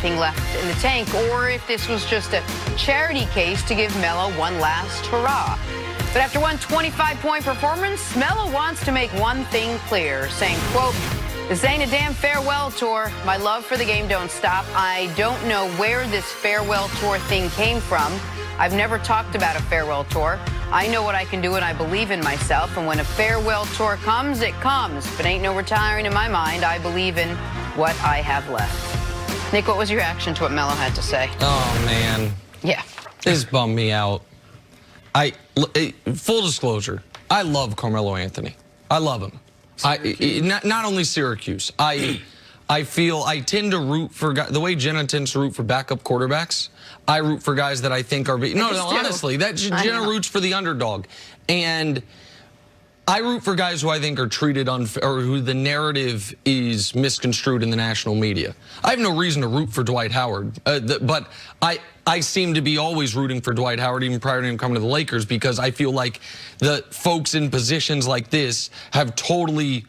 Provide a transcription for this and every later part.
anything left in the tank, or if this was just a charity case to give Melo one last hurrah. But after one 25-point performance, Melo wants to make one thing clear, saying, quote, "This ain't a damn farewell tour. My love for the game don't stop. I don't know where this farewell tour thing came from. I've never talked about a farewell tour. I know what I can do, and I believe in myself. And when a farewell tour comes, it comes. But ain't no retiring in my mind. I believe in what I have left." Nick, what was your reaction to what Melo had to say? Oh, man. Yeah. This bummed me out. Full disclosure, I love Carmelo Anthony. I love him. Not only Syracuse. I tend to root for guys, the way Jenna tends to root for backup quarterbacks. I root for guys that I think are no, honestly, that Jenna roots for the underdog, and I root for guys who I think are treated unfair, or who the narrative is misconstrued in the national media. I have no reason to root for Dwight Howard, but I seem to be always rooting for Dwight Howard, even prior to him coming to the Lakers, because I feel like the folks in positions like this have totally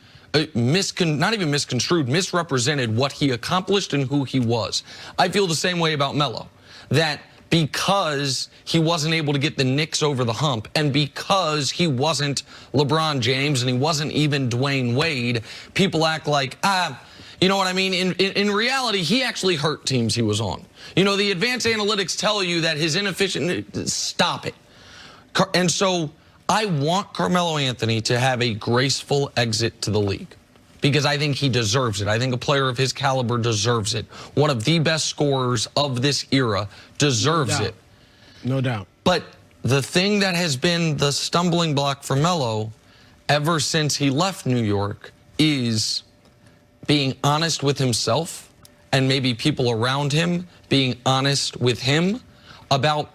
not even misconstrued, misrepresented what he accomplished and who he was. I feel the same way about Melo, that because he wasn't able to get the Knicks over the hump, and because he wasn't LeBron James and he wasn't even Dwayne Wade, people act like, you know what I mean? In reality, he actually hurt teams he was on. You know, the advanced analytics tell you that his inefficient, stop it. And so I want Carmelo Anthony to have a graceful exit to the league, because I think he deserves it. I think a player of his caliber deserves it. One of the best scorers of this era deserves it. No doubt. But the thing that has been the stumbling block for Melo ever since he left New York is being honest with himself, and maybe people around him being honest with him about,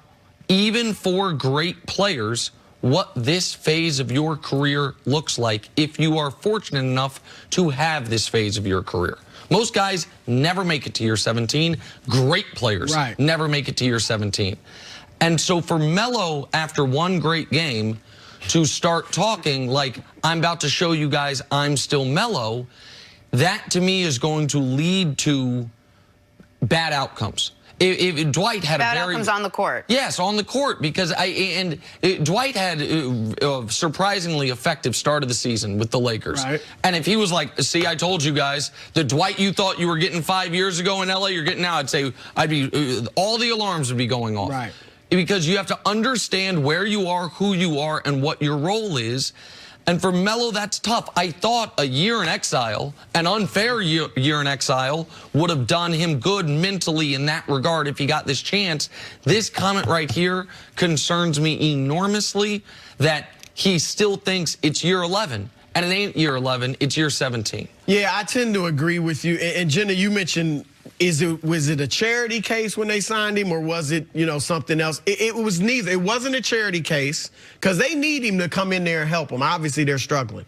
even for great players, what this phase of your career looks like if you are fortunate enough to have this phase of your career. Most guys never make it to year 17. Great players never make it to year 17. And so for Melo, after one great game, to start talking like, I'm about to show you guys I'm still Melo, that to me is going to lead to bad outcomes. If Dwight had bad outcomes on the court. Yes, on the court, because Dwight had a surprisingly effective start of the season with the Lakers. Right. And if he was like, see, I told you guys, the Dwight you thought you were getting 5 years ago in LA, you're getting now, I'd say all the alarms would be going off. Right. Because you have to understand where you are, who you are, and what your role is. And for Melo, that's tough. I thought a year in exile, an unfair year in exile, would have done him good mentally in that regard if he got this chance. This comment right here concerns me enormously, that he still thinks it's year 11. And it ain't year 11, it's year 17. Yeah, I tend to agree with you. And Jenna, you mentioned, was it a charity case when they signed him, or was it, you know, something else? It was neither. It wasn't a charity case, because they need him to come in there and help them. Obviously, they're struggling.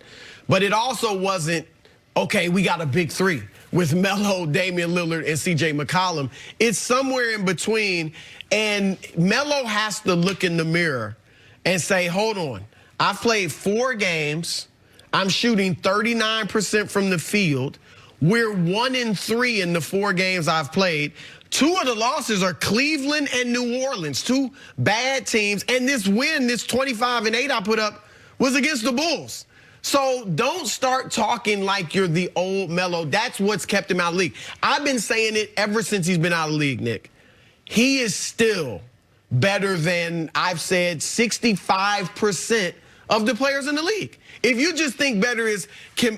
But it also wasn't, okay, we got a big three with Melo, Damian Lillard, and C.J. McCollum. It's somewhere in between, and Melo has to look in the mirror and say, hold on, I've played 4 games. I'm shooting 39% from the field. We're 1-3 in the 4 games I've played. 2 of the losses are Cleveland and New Orleans, 2 bad teams. And this win, this 25-8 I put up, was against the Bulls. So don't start talking like you're the old Melo. That's what's kept him out of the league. I've been saying it ever since he's been out of the league, Nick. He is still better than, I've said, 65% of the players in the league. If you just think better is,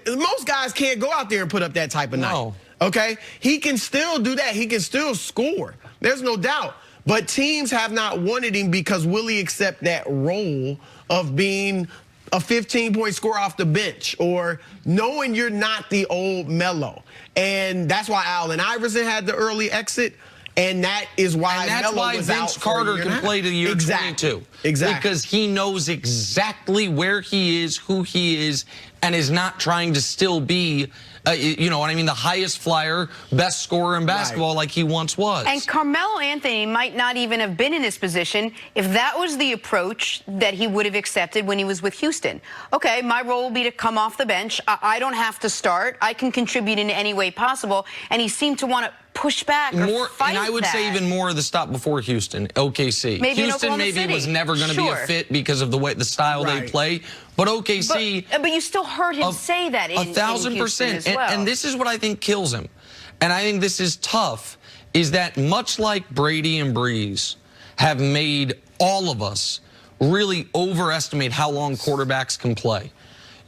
most guys can't go out there and put up that type of night. Okay? He can still do that. He can still score. There's no doubt. But teams have not wanted him because will he accept that role of being a 15-point scorer off the bench, or knowing you're not the old Melo. And that's why Allen Iverson had the early exit. And that is why Melo was Vince Carter can play to year 22. Exactly. Because he knows exactly where he is, who he is, and is not trying to still be, you know what I mean, the highest flyer, best scorer in basketball like he once was. And Carmelo Anthony might not even have been in this position if that was the approach that he would have accepted when he was with Houston. Okay, my role will be to come off the bench. I don't have to start. I can contribute in any way possible. And he seemed to want to push back or fight and I would say even more of the stop before Houston, OKC. Maybe Houston was never going to be a fit because of the style they play. But OKC, but you still heard him say that in 1,000%. as well. And this is what I think kills him. And I think this is tough, is that much like Brady and Breeze have made all of us really overestimate how long quarterbacks can play.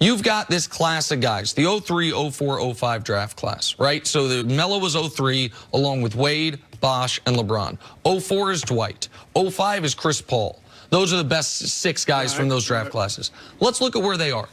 You've got this class of guys, the 03, 04, 05 draft class, right? So the Melo was 03 along with Wade, Bosh, and LeBron. 04 is Dwight. 05 is Chris Paul. Those are the best 6 guys from those draft classes. Let's look at where they are.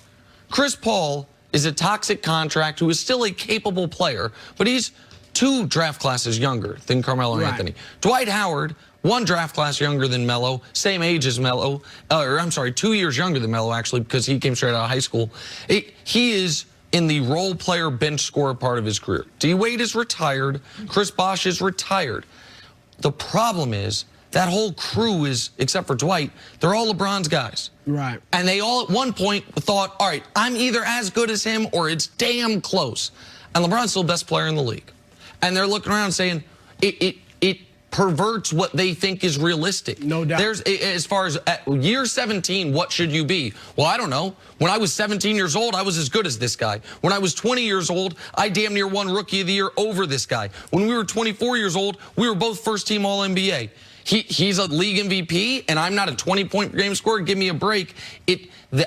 Chris Paul is a toxic contract who is still a capable player, but he's 2 draft classes younger than Carmelo Anthony. Dwight Howard, 1 draft class younger than Melo, same age as Melo, or I'm sorry, 2 years younger than Melo actually, because he came straight out of high school. He is in the role player bench scorer part of his career. D. Wade is retired. Chris Bosh is retired. The problem is that whole crew is, except for Dwight, they're all LeBron's guys. Right. And they all at one point thought, all right, I'm either as good as him or it's damn close. And LeBron's still the best player in the league. And they're looking around saying, it perverts what they think is realistic. No doubt. As far as at year 17, what should you be? Well, I don't know. When I was 17 years old, I was as good as this guy. When I was 20 years old, I damn near won Rookie of the Year over this guy. When we were 24 years old, we were both first-team All-NBA. He's a league MVP, and I'm not a 20-point per game scorer. Give me a break.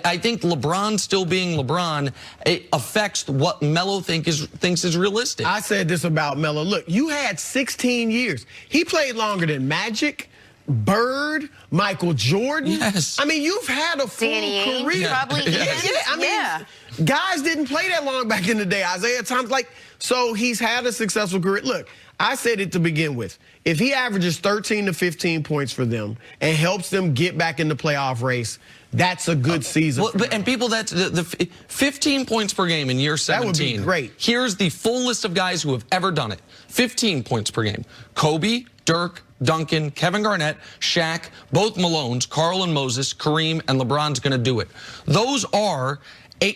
I think LeBron still being LeBron, it affects what Melo thinks is realistic. I said this about Melo. Look, you had 16 years. He played longer than Magic, Bird, Michael Jordan. Yes. I mean, you've had a full Danny career. Ainge, probably. I mean, guys didn't play that long back in the day. Isaiah Thomas, so he's had a successful career. Look, I said it to begin with. If he averages 13 to 15 points for them and helps them get back in the playoff race, that's a good season. And people, that's the 15 points per game in year 17. That would be great. Here's the full list of guys who have ever done it. 15 points per game. Kobe, Dirk, Duncan, Kevin Garnett, Shaq, both Malones, Carl and Moses, Kareem, and LeBron's going to do it. Those are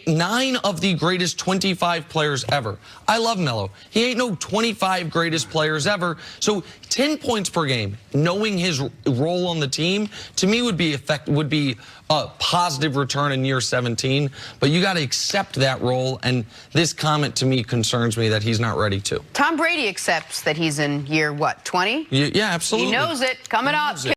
9 of the greatest 25 players ever. I love Melo. He ain't no 25 greatest players ever. So 10 points per game, knowing his role on the team, to me would be a positive return in year 17. But you got to accept that role, and this comment to me concerns me that he's not ready to. Tom Brady accepts that he's in year, what, 20? Yeah, absolutely. He knows it. Coming up.